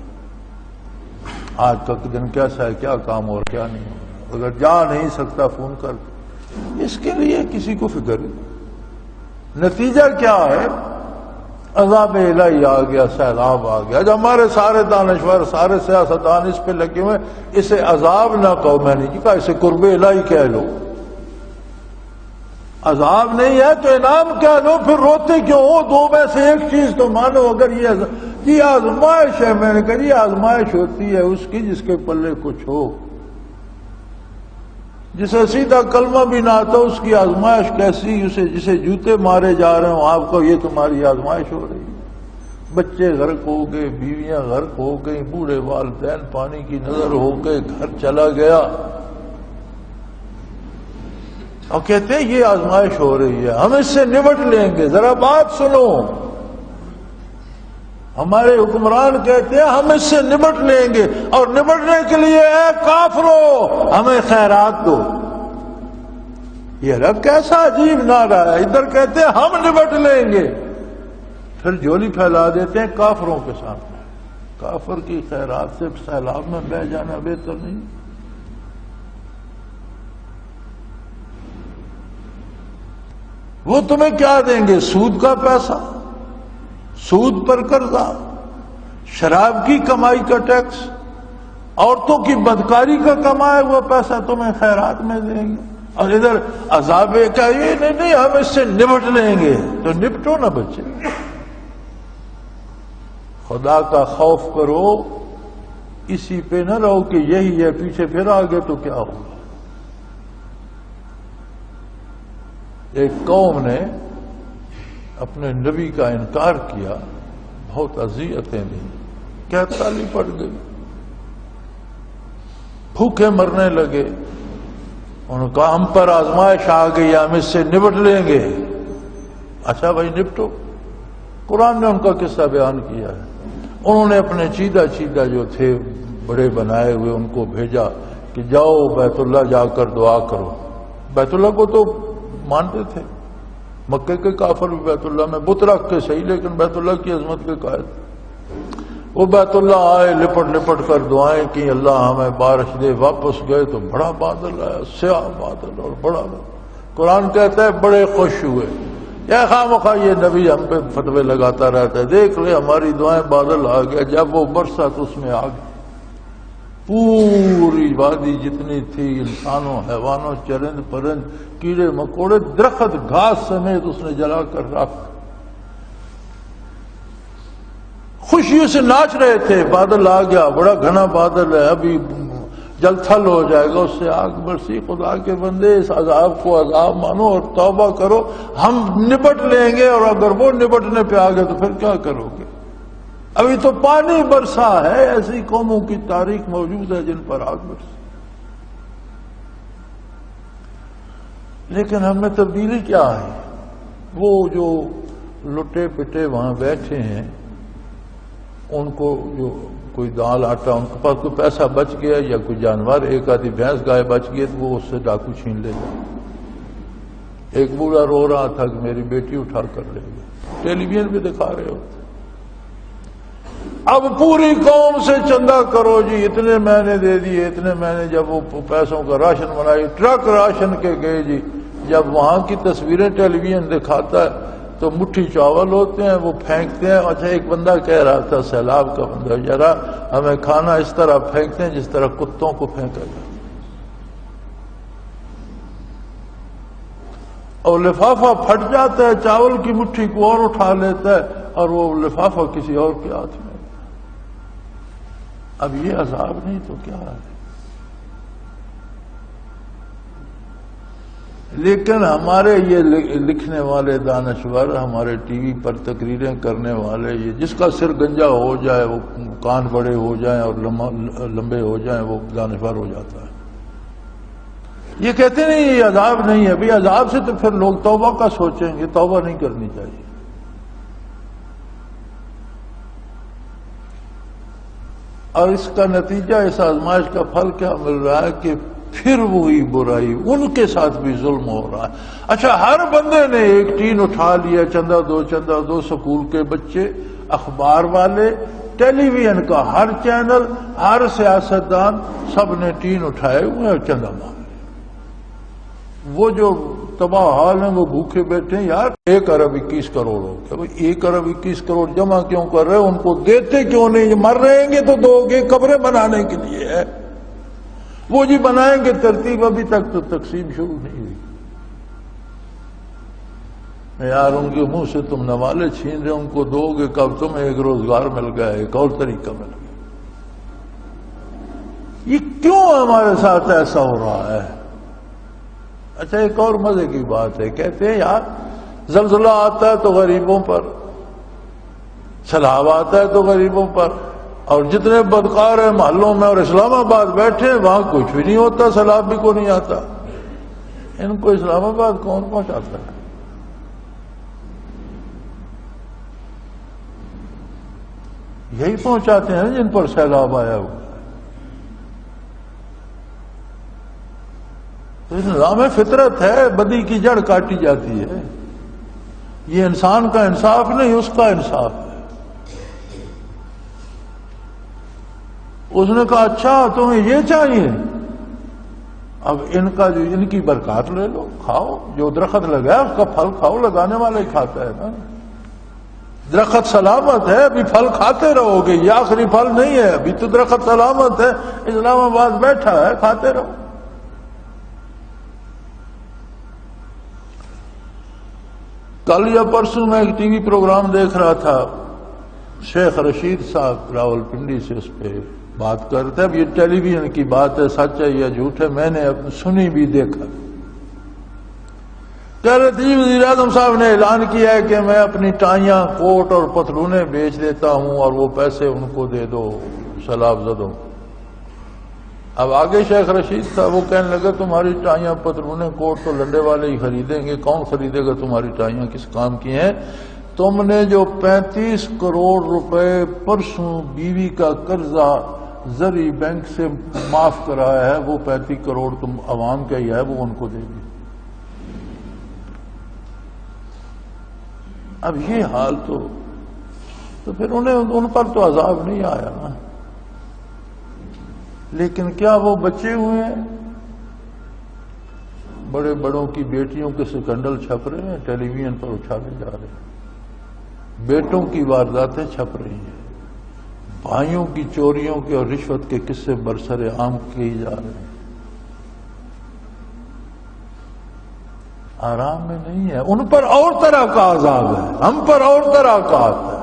[SPEAKER 2] آج کا دن کیسا ہے، کیا کام اور کیا نہیں ہو، اگر جا نہیں سکتا فون کر، اس کے لیے کسی کو فکر نہیں۔ نتیجہ کیا ہے؟ عذاب الہی آ گیا، سیلاب آ گیا۔ جب ہمارے سارے دانشور، سارے سیاستدان اس پہ لگے ہوئے، اسے عذاب نہ کہو، میں نے کہا اسے قرب الہی کہہ لو۔ عذاب نہیں ہے تو انعام کہہ لو، پھر روتے کیوں ہو؟ 2 میں سے ایک چیز تو مانو، اگر یہ آزمائش ہے، میں نے کہا یہ آزمائش ہوتی ہے اس کی جس کے پلے کچھ ہو، جسے سیدھا کلمہ بھی نہ آتا اس کی آزمائش کیسی، جسے جوتے مارے جا رہے ہوں آپ کو، یہ تمہاری آزمائش ہو رہی ہے۔ بچے غرق ہو گئے، بیویاں غرق ہو گئی، بوڑھے والدین پانی کی نظر ہو گئے، گھر چلا گیا، اور کہتے ہیں یہ آزمائش ہو رہی ہے، ہم اس سے نمٹ لیں گے۔ ذرا بات سنو، ہمارے حکمران کہتے ہیں ہم اس سے نمٹ لیں گے، اور نمٹنے کے لیے اے کافرو ہمیں خیرات دو۔ یہ رب کیسا عجیب نعرہ ہے، ادھر کہتے ہیں ہم نمٹ لیں گے، پھر جھولی پھیلا دیتے ہیں کافروں کے سامنے۔ کافر کی خیرات سے سیلاب میں بہ جانا بہتر نہیں؟ وہ تمہیں کیا دیں گے؟ سود کا پیسہ، سود پر قرضہ، شراب کی کمائی کا ٹیکس، عورتوں کی بدکاری کا کمایا ہوا پیسہ تمہیں خیرات میں دیں گے، اور ادھر عذاب کا یہ نہیں ہم اس سے نمٹ لیں گے۔ تو نپٹو نا بچے، خدا کا خوف کرو، اسی پہ نہ رہو کہ یہی ہے، پیچھے پھر آگے تو کیا ہوگا۔ ایک قوم نے اپنے نبی کا انکار کیا، بہت اذیتیں دیں، کیا تالی پڑ گئی، بھوکے مرنے لگے۔ انہوں نے کہا ہم پر آزمائش آ گئی، ہم اس سے نمٹ لیں گے۔ اچھا بھائی نپٹو۔ قرآن نے ان کا قصہ بیان کیا ہے۔ انہوں نے اپنے چیدہ جو تھے بڑے بنائے ہوئے ان کو بھیجا کہ جاؤ بیت اللہ جا کر دعا کرو۔ بیت اللہ کو تو مانتے تھے، مکے کے کافر بھی بیت اللہ میں بت رکھ کے صحیح، لیکن بیت اللہ کی عظمت کے قائل۔ وہ بیت اللہ آئے، لپٹ کر دعائیں کی، اللہ ہمیں بارش دے۔ واپس گئے تو بڑا بادل آیا، سیاہ بادل، اور بڑا قرآن کہتا ہے بڑے خوش ہوئے۔ یا خواہ یہ نبی ہم پہ فتوے لگاتا رہتا ہے، دیکھ لے ہماری دعائیں، بادل آ گیا۔ جب وہ برسا تو اس میں آگ، پوری وادی جتنی تھی، انسانوں، حیوانوں، چرند پرند، کیڑے مکوڑے، درخت گھاس سمیت اس نے جلا کر رکھ۔ خوشیوں سے ناچ رہے تھے، بادل آ گیا، بڑا گھنا بادل ہے، ابھی جل تھل ہو جائے گا، اس سے آگ برسی۔ خدا کے بندے اس عذاب کو عذاب مانو اور توبہ کرو، ہم نپٹ لیں گے۔ اور اگر وہ نپٹنے پہ آ گئے تو پھر کیا کرو گے؟ ابھی تو پانی برسا ہے، ایسی قوموں کی تاریخ موجود ہے جن پر آگ برسی۔ لیکن ہم میں تبدیلی کیا ہے؟ وہ جو لٹے پٹے وہاں بیٹھے ہیں، ان کو جو کوئی دال آٹا، ان کے پاس کوئی پیسہ بچ گیا یا کوئی جانور، ایک آدھی بھینس گائے بچ گئی تو وہ اس سے ڈاکو چھین لے گا۔ ایک بوڑھا رو رہا تھا کہ میری بیٹی اٹھا کر لے گئی، ٹیلی ویژن پہ دکھا رہے ہوتے۔ اب پوری قوم سے چندہ کرو جی، اتنے میں نے دے دیے، اتنے میں نے۔ جب وہ پیسوں کا راشن بنائی، ٹرک راشن کے گئے جی۔ جب وہاں کی تصویریں ٹیلی ویژن دکھاتا ہے تو مٹھی چاول ہوتے ہیں، وہ پھینکتے ہیں۔ اچھا ایک بندہ کہہ رہا تھا، سیلاب کا بندہ، ذرا ہمیں کھانا اس طرح پھینکتے ہیں جس طرح کتوں کو پھینکا جاتا، اور لفافہ پھٹ جاتا ہے، چاول کی مٹھی کو اور اٹھا لیتا ہے اور وہ لفافہ کسی اور کے ہاتھ میں۔ اب یہ عذاب نہیں تو کیا ہے؟ لیکن ہمارے یہ لکھنے والے دانشور، ہمارے ٹی وی پر تقریریں کرنے والے، یہ جس کا سر گنجا ہو جائے، وہ کان بڑے ہو جائیں اور لمبے ہو جائیں، وہ دانشور ہو جاتا ہے۔ یہ کہتے نہیں یہ عذاب نہیں ہے، ابھی عذاب سے تو پھر لوگ توبہ کا سوچیں گے، توبہ نہیں کرنی چاہیے۔ اور اس کا نتیجہ، اس آزمائش کا پھل کیا مل رہا ہے کہ پھر وہی برائی، ان کے ساتھ بھی ظلم ہو رہا ہے۔ اچھا ہر بندے نے ایک ٹین اٹھا لیا، چندہ دو، سکول کے بچے، اخبار والے، ٹیلی ویژن کا ہر چینل، ہر سیاستدان، سب نے ٹین اٹھائے ہوئے اور چندہ مانگ لیا۔ وہ جو تباہ حال ہیں وہ بھوکے بیٹھے ہیں۔ یار 1 ارب 21 کروڑ ہو گیا، بھائی 1 ارب 21 کروڑ جمع کیوں کر رہے؟ ان کو دیتے کیوں نہیں؟ مر رہیں گے تو دو گے، قبریں بنانے کے لیے ہے۔ وہ جی بنائیں گے ترتیب، ابھی تک تو تقسیم شروع نہیں ہوئی۔ یار ان کے منہ سے تم نوالے چھین رہے، ان کو دو گے کب؟ تمہیں ایک روزگار مل گیا، ایک اور طریقہ مل گیا۔ یہ کیوں ہمارے ساتھ ایسا ہو رہا ہے؟ اچھا ایک اور مزے کی بات ہے، کہتے ہیں یار زلزلہ آتا ہے تو غریبوں پر، سیلاب آتا ہے تو غریبوں پر، اور جتنے بدکار ہیں محلوں میں اور اسلام آباد بیٹھے ہیں وہاں کچھ بھی نہیں ہوتا، سیلاب بھی کو نہیں آتا۔ ان کو اسلام آباد کون پہنچاتا ہے؟ یہی پہنچاتے ہیں جن پر سیلاب آیا ہوا. تو نظام فطرت ہے، بدی کی جڑ کاٹی جاتی ہے. یہ انسان کا انصاف نہیں، اس کا انصاف ہے. اس نے کہا اچھا تمہیں یہ چاہیے، اب ان کا جو ان کی برکات لے لو، کھاؤ. جو درخت لگا ہے اس کا پھل کھاؤ، لگانے والا ہی کھاتا ہے نا. درخت سلامت ہے، ابھی پھل کھاتے رہو گے، یہ آخری پھل نہیں ہے، ابھی تو درخت سلامت ہے. اسلام آباد بیٹھا ہے، کھاتے رہو. کل یا پرسوں میں ایک ٹی وی پروگرام دیکھ رہا تھا، شیخ رشید صاحب راولپنڈی سے اس پہ بات کرتے ہیں. اب یہ ٹیلی ویژن کی بات ہے، سچ ہے یا جھوٹ ہے میں نے سنی بھی دیکھا. کہہ رہے تھے وزیر اعظم صاحب نے اعلان کیا ہے کہ میں اپنی ٹائیاں، کوٹ اور پتلونیں بیچ دیتا ہوں اور وہ پیسے ان کو دے دو سیلاب زدوں. اب آگے شیخ رشید صاحب وہ کہنے لگے تمہاری ٹائیاں، پتلونیں، کوٹ تو لنڈے والے ہی خریدیں گے، کون خریدے گا تمہاری ٹائیاں، کس کام کی ہیں؟ تم نے جو 35 کروڑ روپے پرسوں بیوی کا قرضہ زرعی بینک سے معاف کرایا ہے، وہ 35 کروڑ تم عوام کا ہی ہے، وہ ان کو دے دی. اب یہ حال تو پھر ان پر تو عذاب نہیں آیا نا. لیکن کیا وہ بچے ہوئے ہیں؟ بڑے بڑوں کی بیٹیوں کے سکنڈل چھپ رہے ہیں، ٹیلی ویژن پر اچھالے جا رہے ہیں. بیٹوں کی وارداتیں چھپ رہی ہیں، بھائیوں کی چوریوں کے اور رشوت کے قصے برسر عام کیے جا رہے ہیں. آرام میں نہیں ہے. ان پر اور طرح کا عذاب ہے، ہم پر اور طرح کا آتا ہے.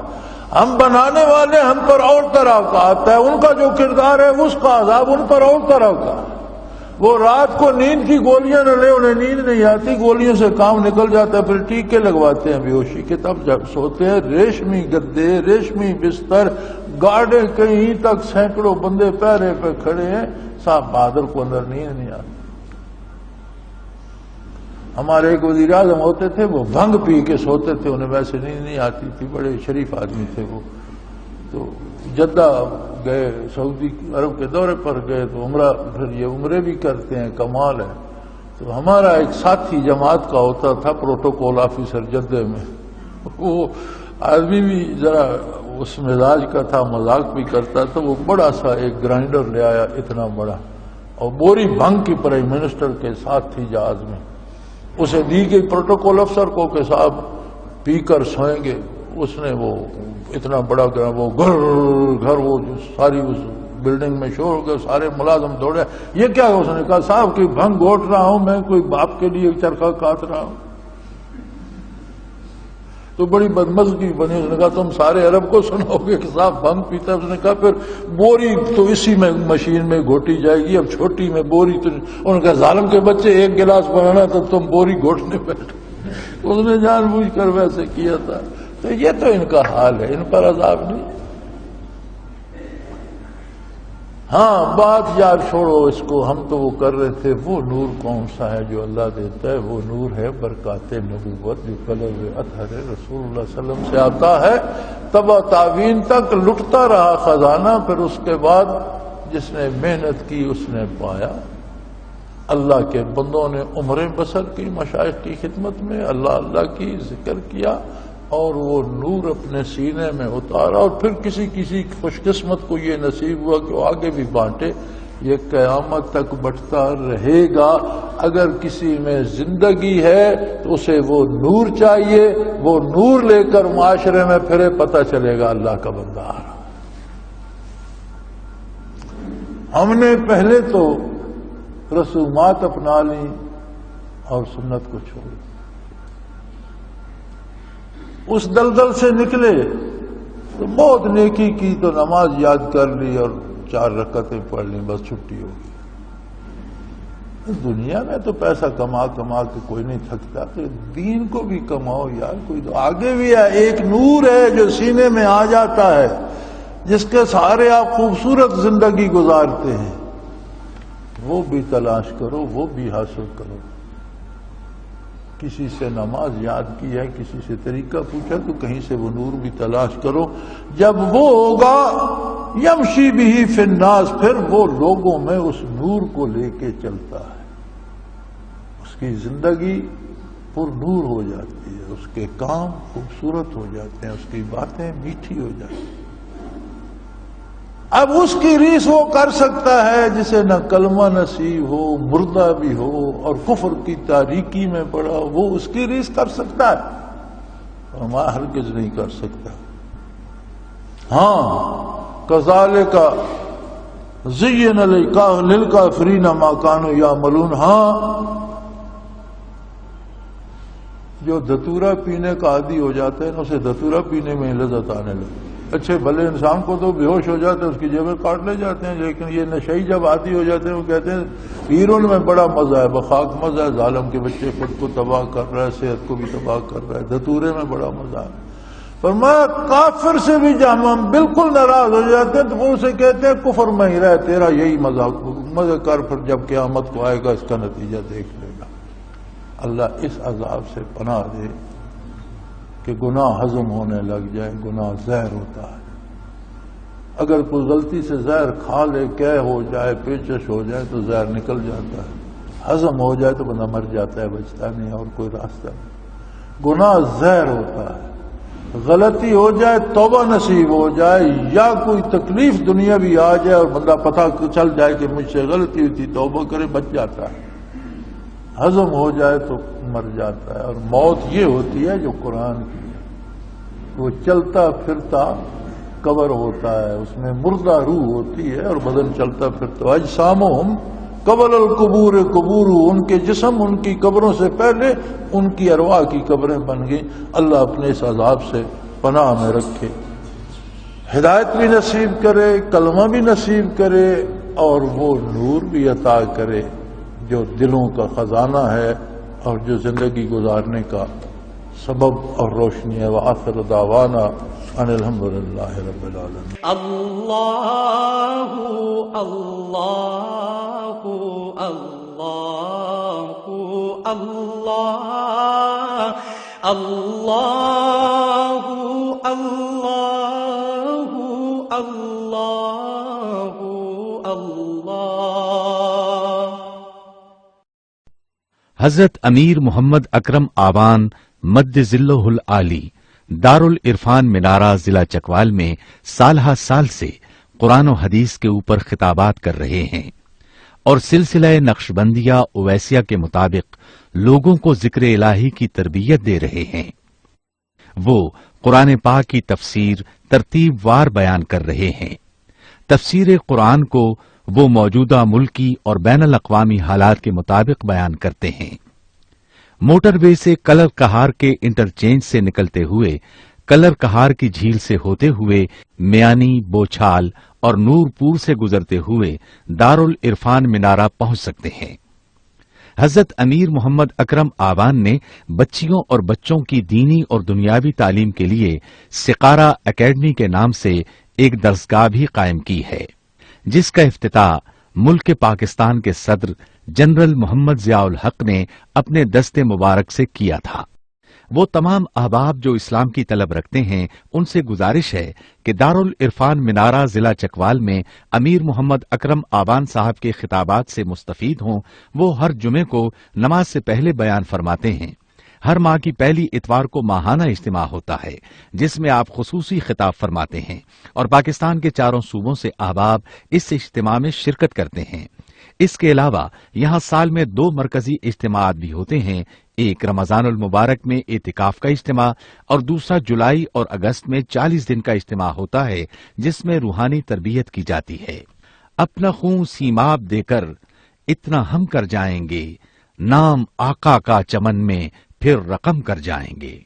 [SPEAKER 2] ہم بنانے والے ہم پر اور طرح کا آتا ہے. ان کا جو کردار ہے اس کا عذاب ان پر اور طرح کا. وہ رات کو نیند کی گولیاں نہ لے، انہیں نیند نہیں آتی، گولیوں سے کام نکل جاتا ہے، پھر ٹیکے لگواتے ہیں بیہوشی کے، تب جب سوتے ہیں. ریشمی گدے، ریشمی بستر، گارڈیں کہیں تک، سینکڑوں بندے پہرے پہ کھڑے ہیں، صاحب بہادر کو اندر نیند نہیں آتی. ہمارے ایک وزیر اعظم ہوتے تھے، وہ بھنگ پی کے سوتے تھے، انہیں ویسے نیند نہیں آتی تھی، بڑے شریف آدمی تھے وہ. تو جدہ گئے، سعودی عرب کے دورے پر گئے تو عمرہ، پھر یہ عمرے بھی کرتے ہیں، کمال ہے. تو ہمارا ایک ساتھی جماعت کا ہوتا تھا، پروٹوکول آفیسر جدہ میں. وہ آدمی بھی ذرا اس مزاج کا تھا، مذاق بھی کرتا تھا. وہ بڑا سا ایک گرائنڈر لے آیا، اتنا بڑا، اور بوری بھنگ کی پرائم منسٹر کے ساتھ تھی جہاز میں. اسے دی گئی پروٹوکول افسر کو کہ صاحب پی کر سوئیں گے. اس نے وہ اتنا بڑا وہ گھر وہ ساری اس بلڈنگ میں شور ہو گیا، سارے ملازم دوڑے. یہ کیا ہے؟ اس نے کہا صاحب کی بھنگ گھوٹ رہا ہوں میں، کوئی باپ کے لیے چرخہ کاٹ رہا ہوں. تو بڑی بدمزگی بنی. اس نے کہا تم سارے عرب کو سناؤ گے کہ صاحب بھنگ پیتا ہے. اس نے کہا پھر بوری تو اسی میں مشین میں گھوٹی جائے گی، اب چھوٹی میں بوری تو. انہوں نے کہا ظالم کے بچے، ایک گلاس بنانا تو تم بوری گھوٹنے بیٹھے. اس نے جان بوجھ کر ویسے کیا تھا. تو یہ تو ان کا حال ہے، ان پر عذاب نہیں. ہاں بات یار چھوڑو اس کو، ہم تو وہ کر رہے تھے. وہ نور کون سا ہے جو اللہ دیتا ہے؟ وہ نور ہے برکات نبوت، جو قلب اطہر رسول اللہ صلی اللہ علیہ وسلم سے آتا ہے. تبا تعوین تک لٹتا رہا خزانہ، پھر اس کے بعد جس نے محنت کی اس نے پایا. اللہ کے بندوں نے عمریں بسر کی مشائخ کی خدمت میں، اللہ اللہ کی ذکر کیا، اور وہ نور اپنے سینے میں اتارا. اور پھر کسی خوش قسمت کو یہ نصیب ہوا کہ وہ آگے بھی بانٹے. یہ قیامت تک بٹتا رہے گا. اگر کسی میں زندگی ہے تو اسے وہ نور چاہیے، وہ نور لے کر معاشرے میں پھرے، پتہ چلے گا اللہ کا بندہ آ رہا. ہم نے پہلے تو رسومات اپنا لی اور سنت کو چھوڑی. اس دلدل سے نکلے تو بہت نیکی کی، تو نماز یاد کر لی اور 4 رکعتیں پڑھ لی، بس چھٹی ہو گئی. دنیا میں تو پیسہ کما کے کوئی نہیں تھکتا، تو دین کو بھی کماؤ یار. کوئی تو آگے بھی ہے. ایک نور ہے جو سینے میں آ جاتا ہے، جس کے سہارے آپ خوبصورت زندگی گزارتے ہیں. وہ بھی تلاش کرو، وہ بھی حاصل کرو. کسی سے نماز یاد کی ہے، کسی سے طریقہ پوچھا تو کہیں سے وہ نور بھی تلاش کرو. جب وہ ہوگا یمشی بھی فی الناس، پھر وہ لوگوں میں اس نور کو لے کے چلتا ہے. اس کی زندگی پر نور ہو جاتی ہے، اس کے کام خوبصورت ہو جاتے ہیں، اس کی باتیں میٹھی ہو جاتی ہیں. اب اس کی ریس وہ کر سکتا ہے جسے نہ کلمہ نصیب ہو، مردہ بھی ہو اور کفر کی تاریکی میں پڑا، وہ اس کی ریس کر سکتا ہے، اور میں ہرگز نہیں کر سکتا. ہاں کذالک زین للکافرین ما کانوا یعملون. ہاں جو دھتورا پینے کا عادی ہو جاتا ہے نا، اسے دھتورا پینے میں لذت آنے لگتی. اچھے بھلے انسان کو تو بے ہوش ہو جاتے ہیں، اس کی جیبیں کاٹ لے جاتے ہیں، لیکن یہ نشئی جب عادی ہو جاتے ہیں وہ کہتے ہیں پیرون میں بڑا مزہ ہے، بخاک مزہ ہے، ظالم کے بچے خود کو تباہ کر رہا ہے، صحت کو بھی تباہ کر رہا ہے، دھتورے میں بڑا مزہ ہے. فرمایا کافر سے بھی جب ہم بالکل ناراض ہو جاتے ہیں تو وہ اسے کہتے ہیں کفر میں ہی رہ، تیرا یہی مزہ کر، پھر جب قیامت کو آئے گا اس کا نتیجہ دیکھ لے گا. اللہ اس عذاب سے پناہ دے کہ گناہ ہضم ہونے لگ جائے. گناہ زہر ہوتا ہے، اگر کوئی غلطی سے زہر کھا لے، کہہ ہو جائے، پیچش ہو جائے تو زہر نکل جاتا ہے. ہضم ہو جائے تو بندہ مر جاتا ہے، بچتا نہیں اور کوئی راستہ نہیں. گناہ زہر ہوتا ہے. غلطی ہو جائے، توبہ نصیب ہو جائے، یا کوئی تکلیف دنیا بھی آ جائے اور بندہ پتہ چل جائے کہ مجھ سے غلطی ہوئی تھی، توبہ کرے، بچ جاتا ہے. ہضم ہو جائے تو مر جاتا ہے. اور موت یہ ہوتی ہے جو قرآن کی ہے، وہ چلتا پھرتا قبر ہوتا ہے، اس میں مردہ روح ہوتی ہے اور بدن چلتا پھرتا. اجسامہم قبل القبور قبور، ان کے جسم ان کی قبروں سے پہلے ان کی ارواح کی قبریں بن گئیں. اللہ اپنے اس عذاب سے پناہ میں رکھے، ہدایت بھی نصیب کرے، کلمہ بھی نصیب کرے، اور وہ نور بھی عطا کرے جو دلوں کا خزانہ ہے اور جو زندگی گزارنے کا سبب اور روشنی ہے. وآخر دعوانا ان الحمدللہ رب العالمین.
[SPEAKER 1] اللہ اللہ اللہ اللہ اللہ اللہ اللہ اللہ.
[SPEAKER 3] حضرت امیر محمد اکرم آوان مد ذلہ العالی دارالعرفان منارہ ضلع چکوال میں سالہ سال سے قرآن و حدیث کے اوپر خطابات کر رہے ہیں اور سلسلہ نقشبندیہ اویسیہ کے مطابق لوگوں کو ذکر الہی کی تربیت دے رہے ہیں. وہ قرآن پاک کی تفسیر ترتیب وار بیان کر رہے ہیں. تفسیر قرآن کو وہ موجودہ ملکی اور بین الاقوامی حالات کے مطابق بیان کرتے ہیں. موٹر وے سے کلر کہار کے انٹرچینج سے نکلتے ہوئے، کلر کہار کی جھیل سے ہوتے ہوئے، میانی، بوچھال اور نور پور سے گزرتے ہوئے دارالعرفان منارہ پہنچ سکتے ہیں. حضرت امیر محمد اکرم آوان نے بچیوں اور بچوں کی دینی اور دنیاوی تعلیم کے لیے سقارہ اکیڈمی کے نام سے ایک درسگاہ بھی قائم کی ہے، جس کا افتتاح ملک پاکستان کے صدر جنرل محمد ضیاء الحق نے اپنے دست مبارک سے کیا تھا. وہ تمام احباب جو اسلام کی طلب رکھتے ہیں ان سے گزارش ہے کہ دارالعرفان منارہ ضلع چکوال میں امیر محمد اکرم آوان صاحب کے خطابات سے مستفید ہوں. وہ ہر جمعے کو نماز سے پہلے بیان فرماتے ہیں. ہر ماہ کی پہلی اتوار کو ماہانہ اجتماع ہوتا ہے جس میں آپ خصوصی خطاب فرماتے ہیں اور پاکستان کے چاروں صوبوں سے احباب اس اجتماع میں شرکت کرتے ہیں. اس کے علاوہ یہاں سال میں 2 مرکزی اجتماعات بھی ہوتے ہیں، ایک رمضان المبارک میں اعتکاف کا اجتماع اور دوسرا جولائی اور اگست میں 40 دن کا اجتماع ہوتا ہے جس میں روحانی تربیت کی جاتی ہے. اپنا خون سیماب دے کر اتنا ہم کر جائیں گے، نام آقا کا چمن میں پھر رقم کر جائیں گے.